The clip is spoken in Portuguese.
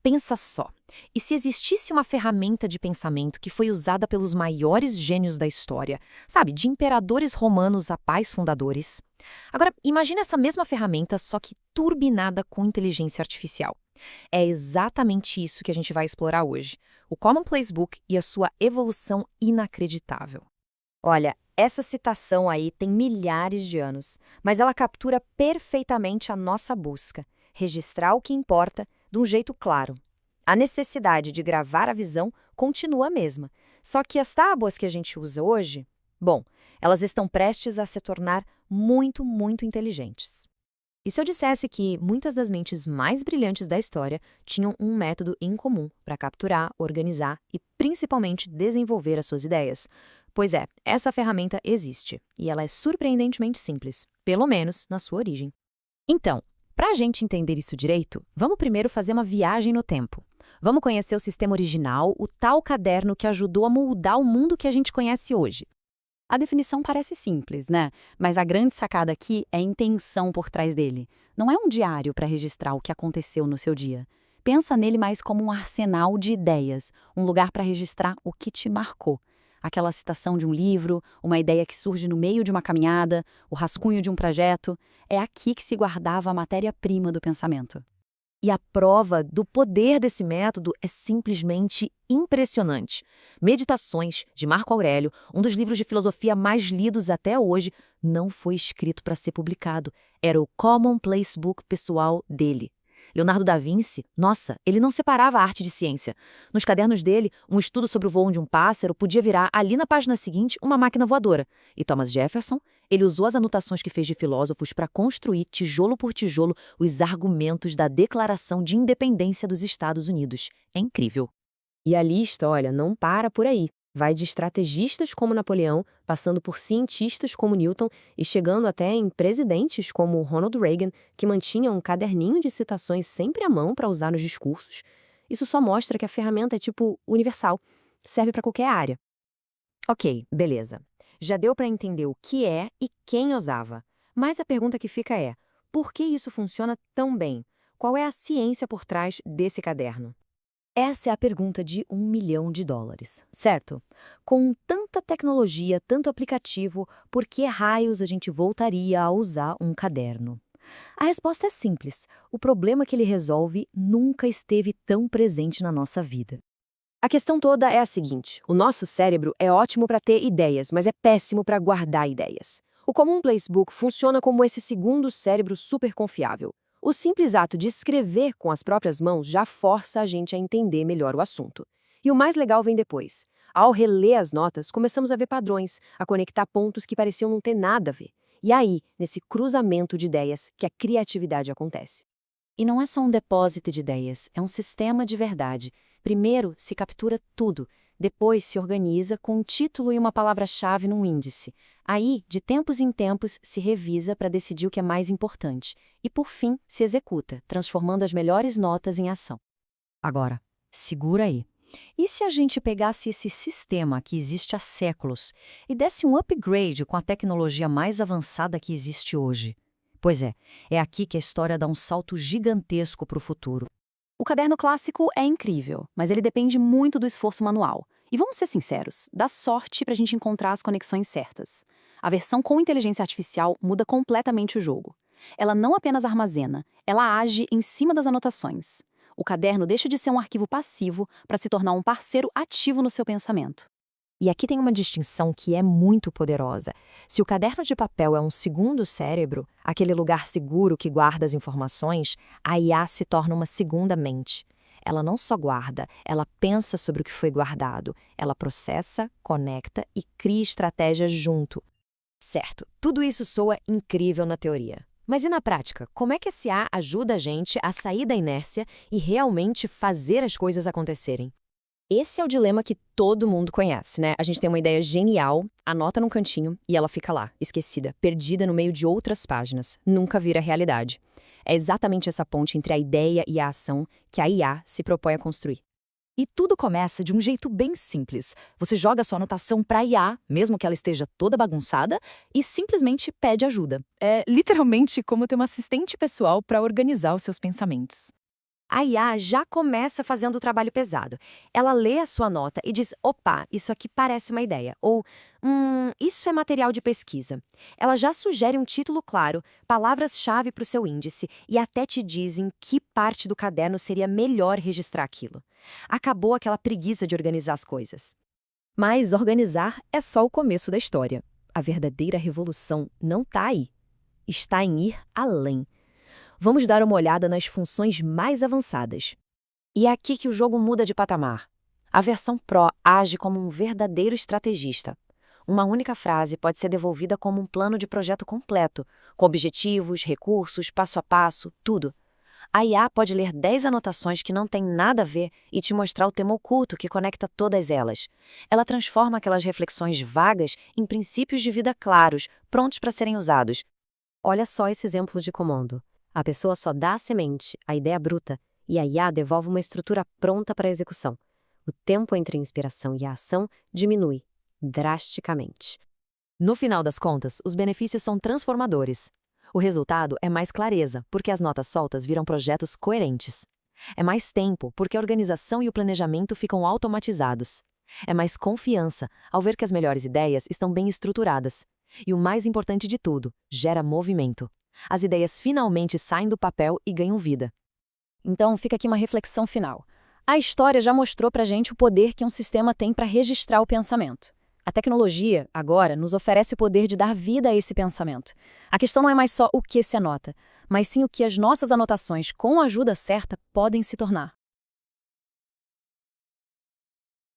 Pensa só. E se existisse uma ferramenta de pensamento que foi usada pelos maiores gênios da história, sabe, de imperadores romanos a pais fundadores? Agora, imagina essa mesma ferramenta, só que turbinada com inteligência artificial. É exatamente isso que a gente vai explorar hoje. O Commonplace Book e a sua evolução inacreditável. Olha, essa citação aí tem milhares de anos, mas ela captura perfeitamente a nossa busca, registrar o que importa de um jeito claro. A necessidade de gravar a visão continua a mesma, só que as tábuas que a gente usa hoje, bom, elas estão prestes a se tornar muito, muito inteligentes. E se eu dissesse que muitas das mentes mais brilhantes da história tinham um método em comum para capturar, organizar e principalmente desenvolver as suas ideias? Pois é, essa ferramenta existe e ela é surpreendentemente simples, pelo menos na sua origem. Então, para a gente entender isso direito, vamos primeiro fazer uma viagem no tempo. Vamos conhecer o sistema original, o tal caderno que ajudou a moldar o mundo que a gente conhece hoje. A definição parece simples, né? Mas a grande sacada aqui é a intenção por trás dele. Não é um diário para registrar o que aconteceu no seu dia. Pensa nele mais como um arsenal de ideias, um lugar para registrar o que te marcou. Aquela citação de um livro, uma ideia que surge no meio de uma caminhada, o rascunho de um projeto. É aqui que se guardava a matéria-prima do pensamento. E a prova do poder desse método é simplesmente impressionante. Meditações, de Marco Aurélio, um dos livros de filosofia mais lidos até hoje, não foi escrito para ser publicado. Era o Commonplace Book pessoal dele. Leonardo da Vinci, nossa, ele não separava a arte de ciência. Nos cadernos dele, um estudo sobre o voo de um pássaro podia virar, ali na página seguinte, uma máquina voadora. E Thomas Jefferson, ele usou as anotações que fez de filósofos para construir, tijolo por tijolo, os argumentos da Declaração de Independência dos Estados Unidos. É incrível. E a lista, olha, não para por aí. Vai de estrategistas como Napoleão, passando por cientistas como Newton e chegando até em presidentes como Ronald Reagan, que mantinha um caderninho de citações sempre à mão para usar nos discursos. Isso só mostra que a ferramenta é tipo universal, serve para qualquer área. Ok, beleza. Já deu para entender o que é e quem usava. Mas a pergunta que fica é, por que isso funciona tão bem? Qual é a ciência por trás desse caderno? Essa é a pergunta de $1 milhão, certo? Com tanta tecnologia, tanto aplicativo, por que raios a gente voltaria a usar um caderno? A resposta é simples. O problema que ele resolve nunca esteve tão presente na nossa vida. A questão toda é a seguinte: o nosso cérebro é ótimo para ter ideias, mas é péssimo para guardar ideias. O Commonplace Book funciona como esse segundo cérebro super confiável. O simples ato de escrever com as próprias mãos já força a gente a entender melhor o assunto. E o mais legal vem depois. Ao reler as notas, começamos a ver padrões, a conectar pontos que pareciam não ter nada a ver. E aí, nesse cruzamento de ideias, que a criatividade acontece. E não é só um depósito de ideias, é um sistema de verdade. Primeiro se captura tudo, depois se organiza com um título e uma palavra-chave num índice. Aí, de tempos em tempos, se revisa para decidir o que é mais importante. E, por fim, se executa, transformando as melhores notas em ação. Agora, segura aí. E se a gente pegasse esse sistema que existe há séculos e desse um upgrade com a tecnologia mais avançada que existe hoje? Pois é aqui que a história dá um salto gigantesco para o futuro. O caderno clássico é incrível, mas ele depende muito do esforço manual. E vamos ser sinceros, dá sorte para a gente encontrar as conexões certas. A versão com inteligência artificial muda completamente o jogo. Ela não apenas armazena, ela age em cima das anotações. O caderno deixa de ser um arquivo passivo para se tornar um parceiro ativo no seu pensamento. E aqui tem uma distinção que é muito poderosa. Se o caderno de papel é um segundo cérebro, aquele lugar seguro que guarda as informações, a IA se torna uma segunda mente. Ela não só guarda, ela pensa sobre o que foi guardado. Ela processa, conecta e cria estratégias junto. Certo, tudo isso soa incrível na teoria. Mas e na prática, como é que esse IA ajuda a gente a sair da inércia e realmente fazer as coisas acontecerem? Esse é o dilema que todo mundo conhece, né? A gente tem uma ideia genial, anota num cantinho e ela fica lá, esquecida, perdida no meio de outras páginas, nunca vira realidade. É exatamente essa ponte entre a ideia e a ação que a IA se propõe a construir. E tudo começa de um jeito bem simples. Você joga sua anotação para a IA, mesmo que ela esteja toda bagunçada, e simplesmente pede ajuda. É literalmente como ter uma assistente pessoal para organizar os seus pensamentos. A IA já começa fazendo o trabalho pesado. Ela lê a sua nota e diz: opa, isso aqui parece uma ideia. Ou, isso é material de pesquisa. Ela já sugere um título claro, palavras-chave para o seu índice e até te diz em que parte do caderno seria melhor registrar aquilo. Acabou aquela preguiça de organizar as coisas. Mas organizar é só o começo da história. A verdadeira revolução não está aí. Está em ir além. Vamos dar uma olhada nas funções mais avançadas. E é aqui que o jogo muda de patamar. A versão Pro age como um verdadeiro estrategista. Uma única frase pode ser devolvida como um plano de projeto completo, com objetivos, recursos, passo a passo, tudo. A IA pode ler 10 anotações que não têm nada a ver e te mostrar o tema oculto que conecta todas elas. Ela transforma aquelas reflexões vagas em princípios de vida claros, prontos para serem usados. Olha só esse exemplo de comando. A pessoa só dá a semente, a ideia bruta, e a IA devolve uma estrutura pronta para a execução. O tempo entre a inspiração e a ação diminui drasticamente. No final das contas, os benefícios são transformadores. O resultado é mais clareza, porque as notas soltas viram projetos coerentes. É mais tempo, porque a organização e o planejamento ficam automatizados. É mais confiança, ao ver que as melhores ideias estão bem estruturadas. E o mais importante de tudo, gera movimento. As ideias finalmente saem do papel e ganham vida. Então, fica aqui uma reflexão final. A história já mostrou pra gente o poder que um sistema tem para registrar o pensamento. A tecnologia, agora, nos oferece o poder de dar vida a esse pensamento. A questão não é mais só o que se anota, mas sim o que as nossas anotações, com a ajuda certa, podem se tornar.